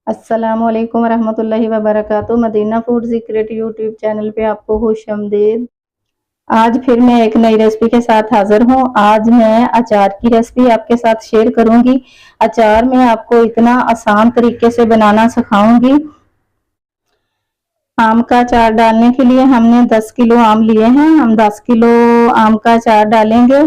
अस्सलामुअलैकुम रहमतुल्लाहि व बरकातुहू। Madina food secret YouTube channel पे आपको खुशामदीद। आज फिर मैं एक नई रेसिपी के साथ हाजिर हूँ। आज मैं अचार की रेसिपी आपके साथ शेयर करूंगी। अचार मैं आपको इतना आसान तरीके से बनाना सिखाऊंगी। आम का अचार डालने के लिए हमने 10 किलो आम लिए हैं। हम 10 किलो आम का अचार डालेंगे।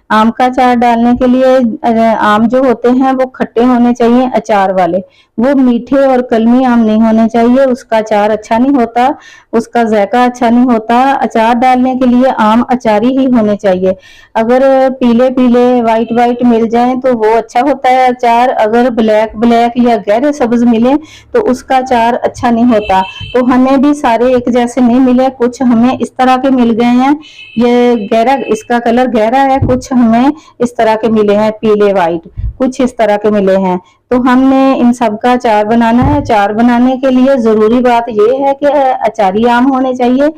आम का अचार डालने के लिए आम जो होते हैं वो खट्टे होने चाहिए, अचार वाले। वो मीठे और कलमी आम नहीं होने चाहिए, उसका अचार अच्छा नहीं होता, उसका जायका अच्छा नहीं होता। अचार डालने के लिए आम अचारी ही होने चाहिए। अगर पीले पीले वाइट वाइट मिल जाए तो वो अच्छा होता है अचार। अगर ब्लैक ब्लैक या गहरे सब्ज मिले तो उसका अचार अच्छा नहीं होता। तो हमें भी सारे एक जैसे नहीं मिले, कुछ हमें इस तरह के मिल गए हैं। ये गहरा, इसका कलर गहरा है, कुछ हमें इस तरह के मिले हैं पीले वाइट, कुछ इस तरह के मिले हैं। तो हमने इन सब का अचार बनाना है। अचार बनाने के लिए जरूरी बात यह है कि अचारी आम होने चाहिए,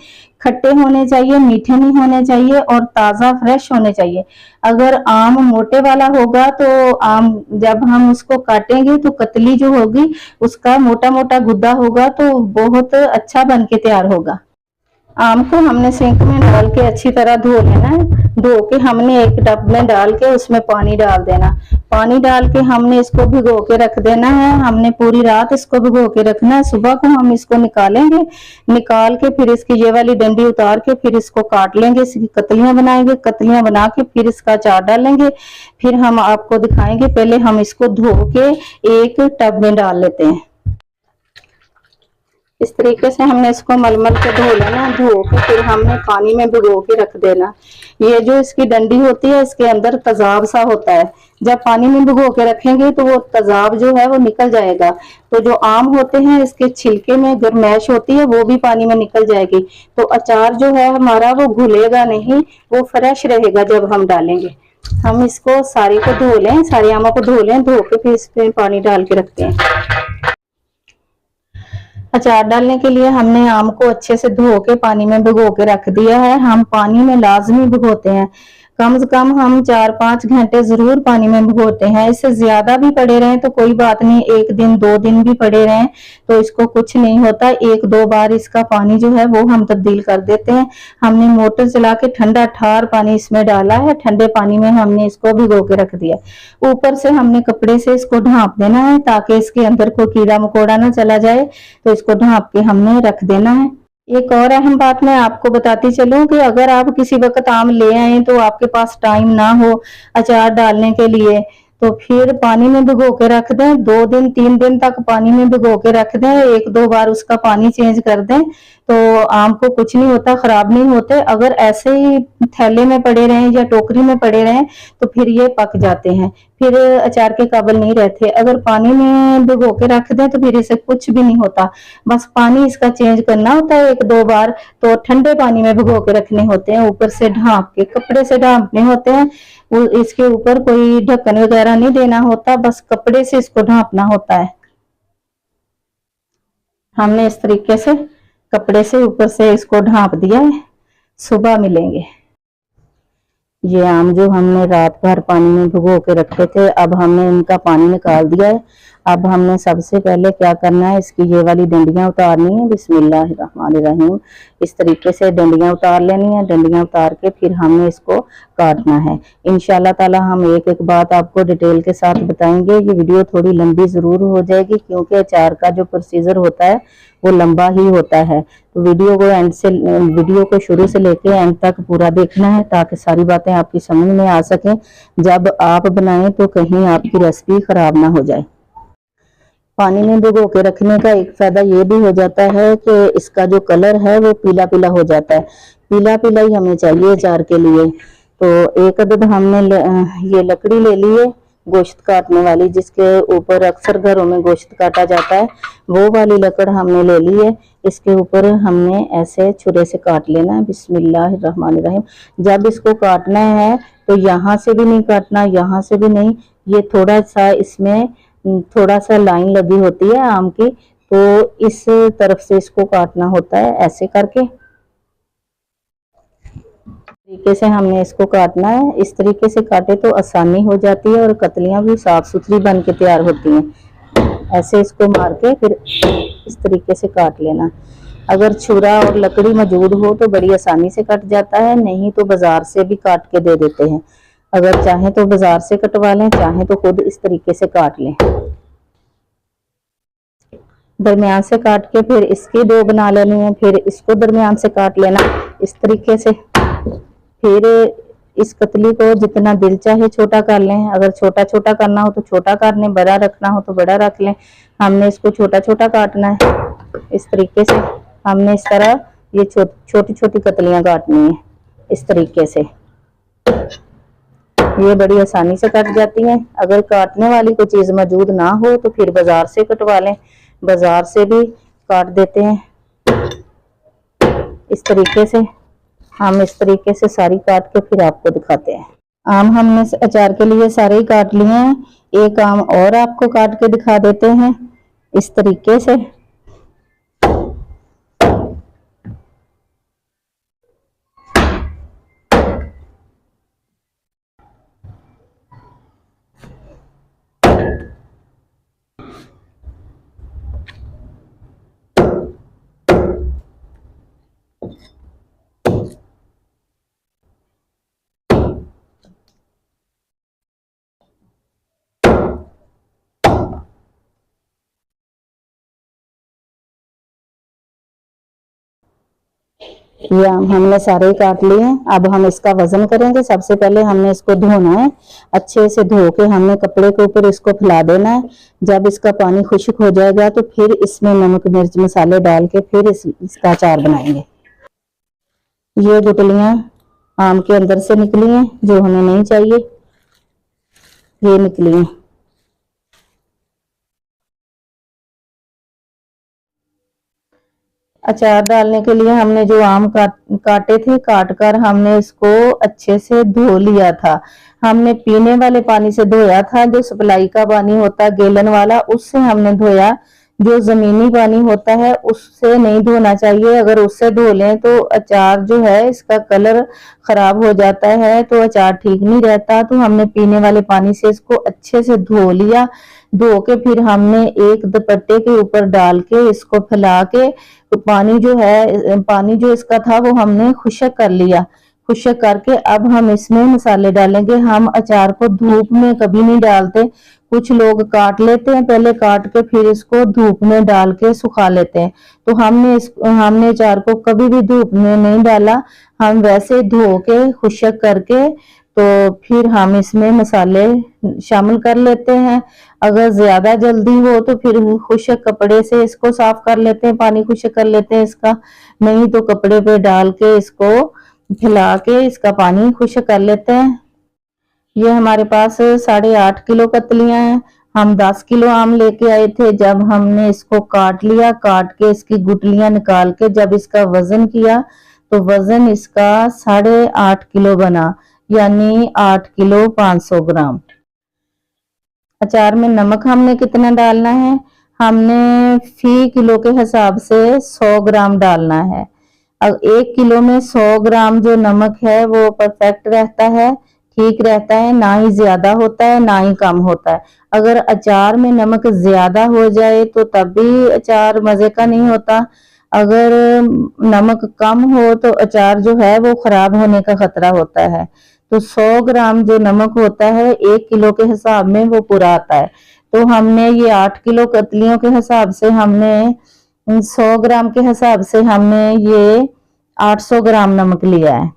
खट्टे होने चाहिए, मीठे नहीं होने चाहिए और ताज़ा फ्रेश होने चाहिए। अगर आम मोटे वाला होगा तो आम जब हम उसको काटेंगे तो कतली जो होगी उसका मोटा मोटा गुद्दा होगा तो बहुत अच्छा बन के तैयार होगा। आम को हमने सिंक में डाल के अच्छी तरह धो लेना है। धो के हमने एक टब में डाल के उसमें पानी डाल देना। पानी डाल के हमने इसको भिगो के रख देना है। हमने पूरी रात इसको भिगो के रखना है। सुबह को हम इसको निकालेंगे। निकाल के फिर इसकी ये वाली डंडी उतार के फिर इसको काट लेंगे, इसकी कतलियां बनाएंगे। कतलियां बना के फिर इसका अचार डालेंगे। फिर हम आपको दिखाएंगे। पहले हम इसको धो के एक टब में डाल लेते हैं। इस तरीके से हमने इसको मलमल के धो लेना। धो के फिर हमने पानी में भिगो के रख देना। ये जो इसकी डंडी होती है इसके अंदर तेजाब सा होता है। जब पानी में भिगो के रखेंगे तो वो तेजाब जो है वो निकल जाएगा। तो जो आम होते हैं इसके छिलके में गर्मैश होती है, वो भी पानी में निकल जाएगी। तो अचार जो है हमारा वो घुलेगा नहीं, वो फ्रेश रहेगा जब हम डालेंगे। हम इसको सारी को धो लें, सारे आमों को धो लें। धो के फिर इसमें पानी डाल के रखते हैं। अचार डालने के लिए हमने आम को अच्छे से धो के पानी में भिगो के रख दिया है। हम पानी में लाजमी भिगोते हैं, कम से कम हम 4-5 घंटे जरूर पानी में भिगोते हैं। इससे ज्यादा भी पड़े रहें तो कोई बात नहीं, 1 दिन 2 दिन भी पड़े रहें तो इसको कुछ नहीं होता। 1-2 बार इसका पानी जो है वो हम तब्दील कर देते हैं। हमने मोटर चला के ठंडा ठार पानी इसमें डाला है। ठंडे पानी में हमने इसको भिगो के रख दिया। ऊपर से हमने कपड़े से इसको ढांप देना है ताकि इसके अंदर कोई कीड़ा मकोड़ा ना चला जाए। तो इसको ढांप के हमने रख देना है। एक और अहम बात मैं आपको बताती चलूं कि अगर आप किसी वक्त आम ले आए तो आपके पास टाइम ना हो अचार डालने के लिए तो फिर पानी में भिगो के रख दें। 2 दिन 3 दिन तक पानी में भिगो के रख दें। 1-2 बार उसका पानी चेंज कर दें तो आम को कुछ नहीं होता, खराब नहीं होते। अगर ऐसे ही थैले में पड़े रहें या टोकरी में पड़े रहें तो फिर ये पक जाते हैं, फिर अचार के काबिल नहीं रहते। अगर पानी में भिगो के रख दें तो फिर इसे कुछ भी नहीं होता, बस पानी इसका चेंज करना होता है 1-2 बार। तो ठंडे पानी में भिगो के रखने होते हैं, ऊपर से ढांप के कपड़े से ढांपने होते हैं। वो इसके ऊपर कोई ढक्कन वगैरह नहीं देना होता, बस कपड़े से इसको ढांपना होता है। हमने इस तरीके से कपड़े से ऊपर से इसको ढांप दिया है। सुबह मिलेंगे। ये आम जो हमने रात भर पानी में भिगो के रखे थे, अब हमने इनका पानी निकाल दिया है। अब हमने सबसे पहले क्या करना है, इसकी ये वाली डंडियां उतारनी है। बिस्मिल्लाहिर्रहमानिर्रहीम। इस तरीके से डंडियां उतार लेनी है। डंडियां उतार के फिर हमने इसको काटना है। इंशाल्लाह ताला हम एक एक बात आपको डिटेल के साथ बताएंगे। ये वीडियो थोड़ी लंबी जरूर हो जाएगी क्योंकि अचार का जो प्रोसीजर होता है वो लंबा ही होता है। तो वीडियो को शुरू से लेके एंड तक पूरा देखना है ताकि सारी बातें आपकी समझ में आ सकें। जब आप बनाएं तो कहीं आपकी रेसिपी खराब ना हो जाए। पानी में भिगो के रखने का एक फायदा ये भी हो जाता है कि इसका जो कलर है वो पीला पीला हो जाता है। पीला पीला ही हमें चाहिए अचार के लिए। तो एक अदद हमने ये लकड़ी ले ली है गोश्त काटने वाली, जिसके ऊपर अक्सर घरों में गोश्त काटा जाता है, वो वाली लकड़ हमने ले ली है। इसके ऊपर हमने ऐसे छुरे से काट लेना है। बिस्मिल्लाहिर्रहमानिर्रहीम। जब इसको काटना है तो यहाँ से भी नहीं काटना, यहाँ से भी नहीं, ये थोड़ा सा इसमें थोड़ा सा लाइन लगी होती है आम की, तो इस तरफ से इसको काटना होता है ऐसे करके। तरीके से हमने इसको काटना है। इस तरीके से काटे तो आसानी हो जाती है और कतलियां भी साफ सुथरी बन के तैयार होती हैं। ऐसे इसको मार के फिर इस तरीके से काट लेना। अगर छुरा और लकड़ी मौजूद हो तो बड़ी आसानी से कट जाता है, नहीं तो बाजार से भी काट के दे देते हैं। अगर चाहें तो बाजार से कटवा लें, चाहें तो खुद इस तरीके से काट लें। दरमियान से काट के फिर इसकी दो बना लेनी है, फिर इसको दरमियान से काट लेना इस तरीके से। फिर इस कतली को जितना दिल चाहे छोटा कर लें। अगर छोटा छोटा करना हो तो छोटा कर लें, बड़ा रखना हो तो बड़ा रख लें। हमने इसको छोटा छोटा काटना है इस तरीके से। हमने इस तरह ये छोटी छोटी कतलियां काटनी है इस तरीके से। ये बड़ी आसानी से कट जाती हैं। अगर काटने वाली कोई चीज मौजूद ना हो तो फिर बाजार से कटवा लें, बाजार से भी काट देते हैं इस तरीके से। हम इस तरीके से सारी काट के फिर आपको दिखाते हैं। आम हमने अचार के लिए सारे ही काट लिए हैं। एक आम और आपको काट के दिखा देते हैं इस तरीके से। ये आम हमने सारे ही काट लिए हैं। अब हम इसका वजन करेंगे। सबसे पहले हमने इसको धोना है, अच्छे से धो के हमने कपड़े के ऊपर इसको फैला देना है। जब इसका पानी खुश्क हो जाएगा तो फिर इसमें नमक मिर्च मसाले डाल के फिर इसका अचार बनाएंगे। ये गुठलियां आम के अंदर से निकली हैं जो हमें नहीं चाहिए, ये निकली हैं। अचार डालने के लिए हमने जो आम काटे थे, काट कर हमने इसको अच्छे से धो लिया था। हमने पीने वाले पानी से धोया था, जो सप्लाई का पानी होता है गैलन वाला, उससे हमने धोया। जो जमीनी पानी होता है उससे नहीं धोना चाहिए। अगर उससे धो लें तो अचार जो है इसका कलर खराब हो जाता है, तो अचार ठीक नहीं रहता। तो हमने पीने वाले पानी से इसको अच्छे से धो लिया। धो के फिर हमने एक दुपट्टे के ऊपर डाल के इसको फैला के तो पानी जो इसका था वो हमने खुश्क कर लिया। खुश्क करके अब हम इसमें मसाले डालेंगे। हम अचार को धूप में कभी नहीं डालते। कुछ लोग काट लेते हैं, पहले काट के फिर इसको धूप में डाल के सुखा लेते हैं। तो हमने अचार को कभी भी धूप में नहीं डाला। हम वैसे धो के खुश्क करके तो फिर हम इसमें मसाले शामिल कर लेते हैं। अगर ज्यादा जल्दी हो तो फिर खुश्क कपड़े से इसको साफ कर लेते हैं, पानी खुश्क कर लेते हैं इसका। नहीं तो कपड़े पे डाल के इसको फैला के इसका पानी खुश्क कर लेते हैं। ये हमारे पास 8.5 किलो कतलियां हैं। हम 10 किलो आम लेके आए थे। जब हमने इसको काट लिया, काट के इसकी गुठलियां निकाल के जब इसका वजन किया तो वजन इसका 8.5 किलो बना, यानी 8 किलो 500 ग्राम। अचार में नमक हमने कितना डालना है, हमने फी किलो के हिसाब से 100 ग्राम डालना है। अब 1 किलो में 100 ग्राम जो नमक है वो परफेक्ट रहता है, ठीक रहता है, ना ही ज्यादा होता है ना ही कम होता है। अगर अचार में नमक ज्यादा हो जाए तो तब भी अचार मजे का नहीं होता। अगर नमक कम हो तो अचार जो है वो खराब होने का खतरा होता है। तो 100 ग्राम जो नमक होता है 1 किलो के हिसाब में वो पूरा आता है। तो हमने ये 8 किलो कतलियों के हिसाब से हमने 100 ग्राम के हिसाब से हमने ये 800 ग्राम नमक लिया है।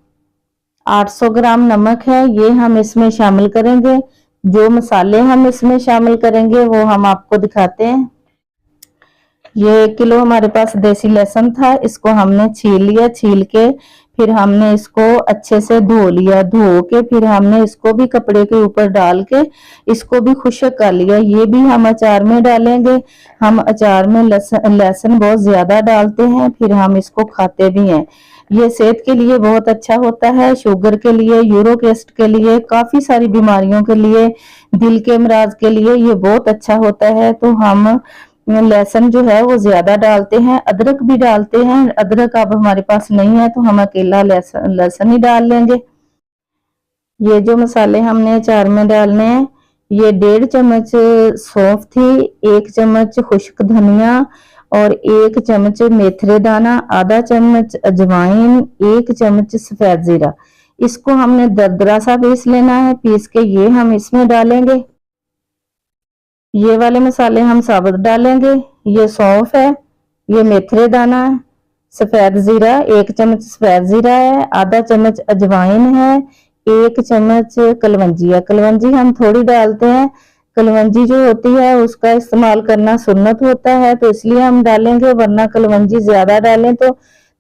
800 ग्राम नमक है, ये हम इसमें शामिल करेंगे। जो मसाले हम इसमें शामिल करेंगे वो हम आपको दिखाते हैं। ये 1 किलो हमारे पास देसी लहसुन था, इसको हमने छील लिया। छील के फिर हमने इसको अच्छे से धो लिया। धो के फिर हमने इसको भी कपड़े के ऊपर डाल के इसको भी खुश्क कर लिया। ये भी हम अचार में डालेंगे। हम अचार में लहसुन बहुत ज्यादा डालते हैं, फिर हम इसको खाते भी हैं। ये सेहत के लिए बहुत अच्छा होता है, शुगर के लिए, यूरिक एसिड के लिए, काफी सारी बीमारियों के लिए, दिल के अमराज के लिए ये बहुत अच्छा होता है। तो हम लहसुन जो है वो ज्यादा डालते हैं, अदरक भी डालते हैं। अदरक अब हमारे पास नहीं है तो हम अकेला लहसुन ही डाल लेंगे। ये जो मसाले हमने अचार में डालने हैं ये 1.5 चम्मच सौंफ थी, 1 चम्मच खुश्क धनिया और 1 चम्मच मेथरे दाना, आधा चम्मच अजवाइन, 1 चम्मच सफेद जीरा। इसको हमने दरदरा सा पीस लेना है। पीस के ये हम इसमें डालेंगे। ये वाले मसाले हम साबुत डालेंगे। ये सौंफ है, ये मेथरे दाना है, सफेद जीरा 1 चम्मच सफेद जीरा है, आधा चम्मच अजवाइन है, 1 चम्मच कलवंजी है। कलवंजी हम थोड़ी डालते हैं। कलवंजी जो होती है उसका इस्तेमाल करना सुन्नत होता है, तो इसलिए हम डालेंगे, वरना कलवंजी ज्यादा डालें तो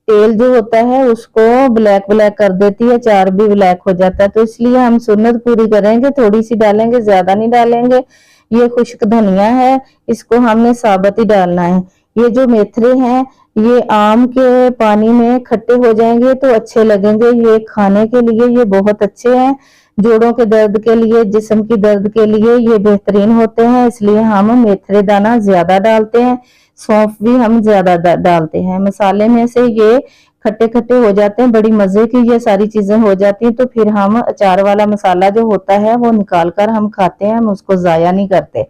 तेल जो होता है उसको ब्लैक ब्लैक कर देती है, अचार भी ब्लैक हो जाता है। तो इसलिए हम सुन्नत पूरी करेंगे, थोड़ी सी डालेंगे, ज्यादा नहीं डालेंगे। ये खुश्क धनिया है, इसको हमने साबुत ही डालना है। ये जो मेथरे हैं ये आम के पानी में खट्टे हो जाएंगे तो अच्छे लगेंगे। ये खाने के लिए ये बहुत अच्छे हैं, जोड़ों के दर्द के लिए, जिस्म की दर्द के लिए ये बेहतरीन होते हैं, इसलिए हम मेथरे दाना ज्यादा डालते हैं। सौंफ भी हम ज्यादा डालते हैं। मसाले में से ये खट्टे खट्टे हो जाते हैं, बड़ी मजे की ये सारी चीजें हो जाती हैं। तो फिर हम अचार वाला मसाला जो होता है वो निकाल कर हम खाते हैं, हम उसको जाया नहीं करते।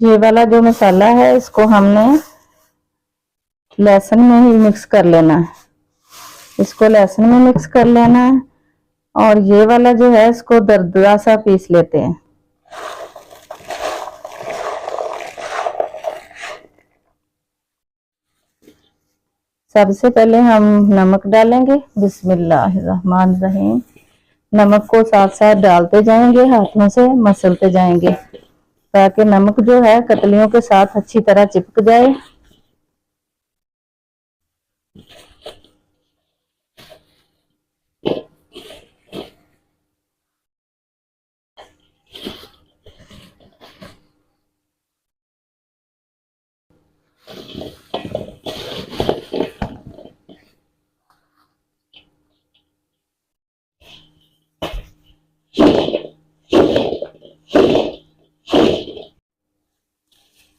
ये वाला जो मसाला है इसको हमने लहसुन में ही मिक्स कर लेना है। इसको लहसुन में मिक्स कर लेना है और ये वाला जो है इसको दरदरा सा पीस लेते हैं। सबसे पहले हम नमक डालेंगे। बिस्मिल्लाहिर्रहमानिर्रहीम। नमक को साथ साथ डालते जाएंगे, हाथों से मसलते जाएंगे ताकि नमक जो है कतलियों के साथ अच्छी तरह चिपक जाए।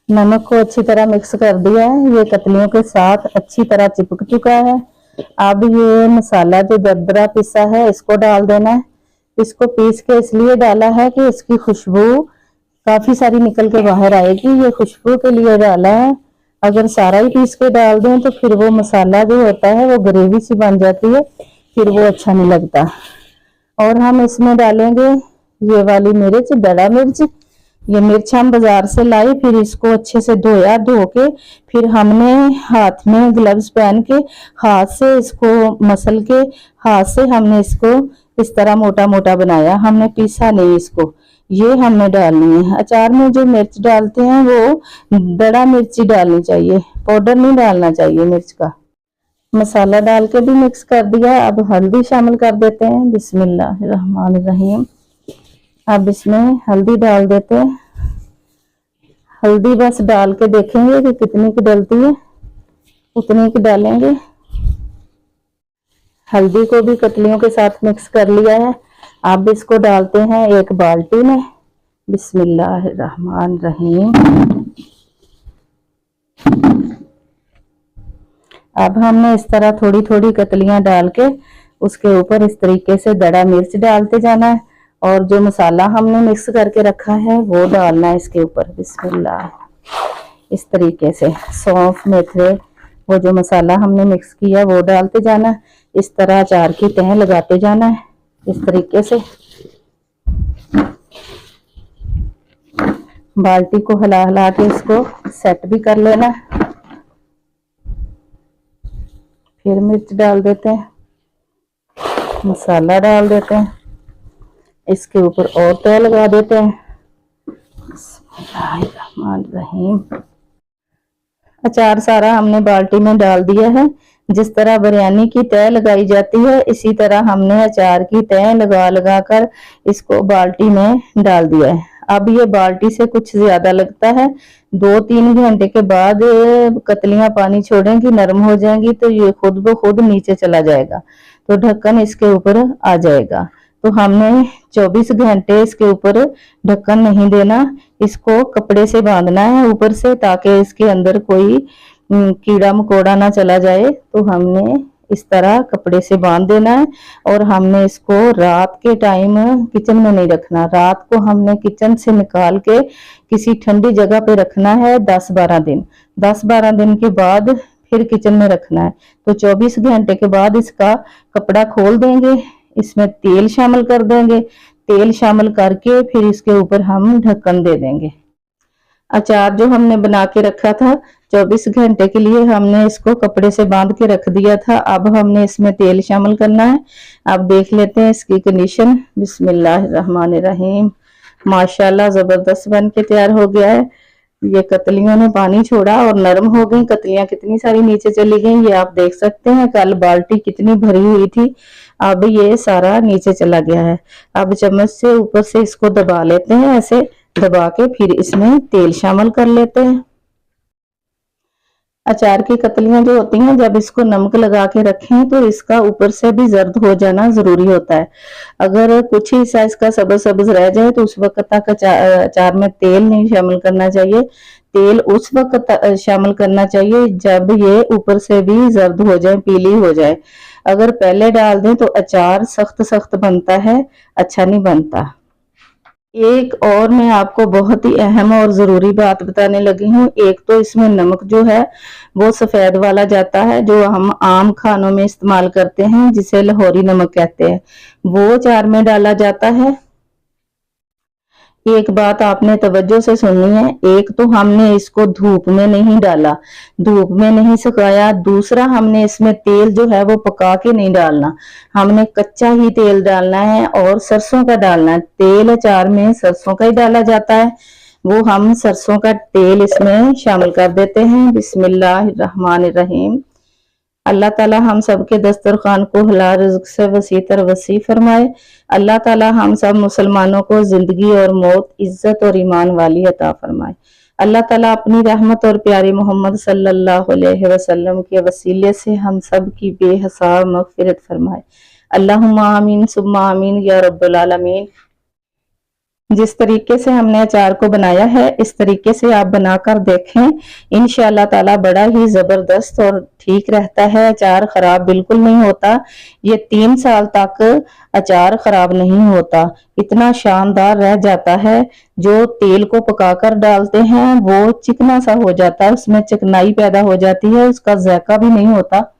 नमक को अच्छी तरह मिक्स कर दिया है, ये कतलियों के साथ अच्छी तरह चिपक चुका है। अब ये मसाला जो दरदरा पिसा है इसको डाल देना है। इसको पीस के इसलिए डाला है कि इसकी खुशबू काफी सारी निकल के बाहर आएगी, ये खुशबू के लिए डाला है। अगर सारा ही पीस के डाल दें तो फिर वो मसाला जो होता है वो ग्रेवी सी बन जाती है, फिर वो अच्छा नहीं लगता। और हम इसमें डालेंगे ये वाली मिर्च, बड़ा मिर्च। ये मिर्च हम बाजार से लाई, फिर इसको अच्छे से धोया, धो के फिर हमने हाथ में ग्लव्स पहन के हाथ से इसको मसल के हाथ से हमने इसको इस तरह मोटा मोटा बनाया, हमने पीसा नहीं इसको। ये हमने डालनी है। अचार में जो मिर्च डालते हैं वो बड़ा मिर्ची डालनी चाहिए, पाउडर नहीं डालना चाहिए मिर्च का। मसाला डाल के भी मिक्स कर दिया। अब हल्दी शामिल कर देते हैं। बिस्मिल्लाहिर्रहमानिर्रहीम। अब इसमें हल्दी डाल देते हैं। हल्दी बस डाल के देखेंगे कि कितनी की डलती है, उतनी की डालेंगे। हल्दी को भी कतलियों के साथ मिक्स कर लिया है। अब इसको डालते हैं एक बाल्टी में। बिस्मिल्लाहिर्रहमानिर्रहीम। अब हमने इस तरह थोड़ी थोड़ी कतलियां डाल के उसके ऊपर इस तरीके से दड़ा मिर्च डालते जाना है और जो मसाला हमने मिक्स करके रखा है वो डालना है इसके ऊपर। बिस्मिल्लाह। इस तरीके से सौंफ मेथरे वो जो मसाला हमने मिक्स किया वो डालते जाना है। इस तरह अचार की तह लगाते जाना है इस तरीके से। बाल्टी को हिला हिला के इसको सेट भी कर लेना। फिर मिर्च डाल देते हैं, मसाला डाल देते हैं, इसके ऊपर और तह लगा देते हैं। बिस्मिल्लाहिर्रहमानिर्रहीम। अचार सारा हमने बाल्टी में डाल दिया है। जिस तरह बिरयानी की तह लगाई जाती है इसी तरह हमने अचार की तह लगा लगा कर इसको बाल्टी में डाल दिया है। अब ये बाल्टी से कुछ ज्यादा लगता है। 2-3 घंटे के बाद कतलियां पानी छोड़ेंगी, नरम हो जाएंगी तो ये खुद ब खुद नीचे चला जाएगा, तो ढक्कन इसके ऊपर आ जाएगा। तो हमने 24 घंटे इसके ऊपर ढक्कन नहीं देना, इसको कपड़े से बांधना है ऊपर से ताकि इसके अंदर कोई कीड़ा मकोड़ा ना चला जाए। तो हमने इस तरह कपड़े से बांध देना है। और हमने इसको रात के टाइम किचन में नहीं रखना, रात को हमने किचन से निकाल के किसी ठंडी जगह पे रखना है 10-12 दिन। 10-12 दिन के बाद फिर किचन में रखना है। तो 24 घंटे के बाद इसका कपड़ा खोल देंगे, इसमें तेल शामिल कर देंगे, तेल शामिल करके फिर इसके ऊपर हम ढक्कन दे देंगे। अचार जो हमने बना के रखा था 24 घंटे के लिए, हमने इसको कपड़े से बांध के रख दिया था। अब हमने इसमें तेल शामिल करना है। अब देख लेते हैं इसकी कंडीशन। बिस्मिल्लाहिर्रहमानिर्रहीम। माशाल्लाह जबरदस्त बन के तैयार हो गया है। ये कतलियों ने पानी छोड़ा और नरम हो गई, कतलियां कितनी सारी नीचे चली गई, ये आप देख सकते हैं। कल बाल्टी कितनी भरी हुई थी, अब ये सारा नीचे चला गया है। अब चम्मच से ऊपर से इसको दबा लेते हैं, ऐसे दबा के फिर इसमें तेल शामिल कर लेते हैं। अचार की कतलियां जो होती हैं, जब इसको नमक लगा के रखें तो इसका ऊपर से भी जर्द हो जाना जरूरी होता है। अगर कुछ ही हिस्सा इसका सब्ज सब्ज रह जाए तो उस वक्त तक अचार में तेल नहीं शामिल करना चाहिए। तेल उस वक्त शामिल करना चाहिए जब ये ऊपर से भी जर्द हो जाए, पीली हो जाए। अगर पहले डाल दें तो अचार सख्त सख्त बनता है, अच्छा नहीं बनता। एक और मैं आपको बहुत ही अहम और जरूरी बात बताने लगी हूँ। एक तो इसमें नमक जो है वो सफेद वाला जाता है, जो हम आम खानों में इस्तेमाल करते हैं, जिसे लाहौरी नमक कहते हैं, वो अचार में डाला जाता है। एक बात आपने तवज्जो से सुननी है, एक तो हमने इसको धूप में नहीं डाला, धूप में नहीं सुखाया। दूसरा, हमने इसमें तेल जो है वो पका के नहीं डालना, हमने कच्चा ही तेल डालना है और सरसों का डालना है। तेल अचार में सरसों का ही डाला जाता है, वो हम सरसों का तेल इसमें शामिल कर देते हैं। बिस्मिल्लाहिर्रहमानिर्रहीम। अल्लाह ताला हम सब के दस्तरखान को हलाल रिज़्क से वसी तर वसी फरमाए। अल्लाह ताला हम सब मुसलमानों को जिंदगी और मौत, इज्जत और ईमान वाली अता फरमाए। अल्लाह ताला अपनी रहमत और प्यारे मोहम्मद सल्लल्लाहु अलैहि वसल्लम के वसीले से हम सब की बेहिसाब मग़फ़िरत फरमाए। अल्लाहुम्मा आमीन सुम्मा आमीन या रब्बल आलमीन। जिस तरीके से हमने अचार को बनाया है इस तरीके से आप बनाकर देखें, इंशाअल्लाह ताला बड़ा ही जबरदस्त और ठीक रहता है। अचार खराब बिल्कुल नहीं होता, ये 3 साल तक अचार खराब नहीं होता, इतना शानदार रह जाता है। जो तेल को पकाकर डालते हैं वो चिकना सा हो जाता है, उसमें चिकनाई पैदा हो जाती है, उसका जायका भी नहीं होता।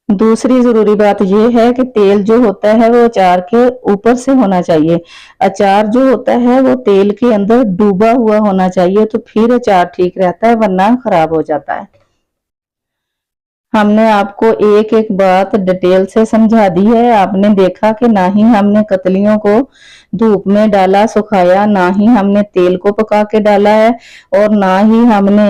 दूसरी जरूरी बात यह है कि तेल जो होता है वो अचार के ऊपर से होना चाहिए। अचार जो होता है वो तेल के अंदर डूबा हुआ होना चाहिए, तो फिर अचार ठीक रहता है, वरना खराब हो जाता है। हमने आपको एक एक बात डिटेल से समझा दी है। आपने देखा कि ना ही हमने कतलियों को धूप में डाला सुखाया, ना ही हमने तेल को पका के डाला है, और ना ही हमने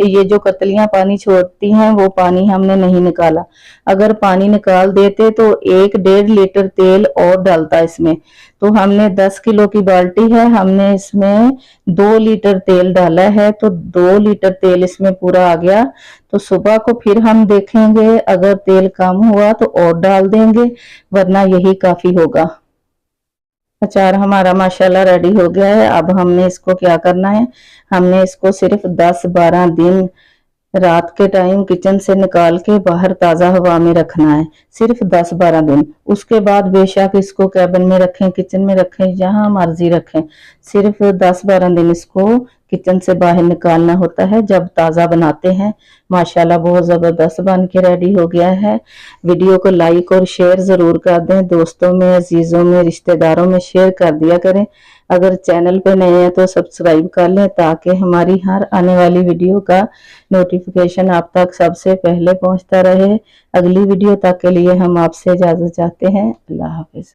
ये जो कतलियां पानी छोड़ती हैं वो पानी हमने नहीं निकाला। अगर पानी निकाल देते तो 1-1.5 लीटर तेल और डालता इसमें। तो हमने 10 किलो की बाल्टी है, हमने इसमें 2 लीटर तेल डाला है, तो 2 लीटर तेल इसमें पूरा आ गया। तो सुबह को फिर हम देखेंगे, अगर तेल कम हुआ तो और डाल देंगे, वरना यही काफी होगा। अचार हमारा माशाल्लाह रेडी हो गया है। अब हमने इसको क्या करना है, हमने इसको सिर्फ 10-12 दिन रात के टाइम किचन से निकाल के बाहर ताज़ा हवा में रखना है, सिर्फ 10-12 दिन। उसके बाद बेशक इसको कैबिन में रखें, किचन में रखें, जहां मर्जी रखें, सिर्फ 10-12 दिन इसको किचन से बाहर निकालना होता है जब ताज़ा बनाते हैं। माशाल्लाह बहुत ज़बरदस्त बन के रेडी हो गया है। वीडियो को लाइक और शेयर ज़रूर कर दें, दोस्तों में, अजीज़ों में, रिश्तेदारों में शेयर कर दिया करें। अगर चैनल पे नए हैं तो सब्सक्राइब कर लें, ताकि हमारी हर आने वाली वीडियो का नोटिफिकेशन आप तक सबसे पहले पहुंचता रहे। अगली वीडियो तक के लिए हम आपसे इजाज़त चाहते हैं। अल्लाह हाफिज़।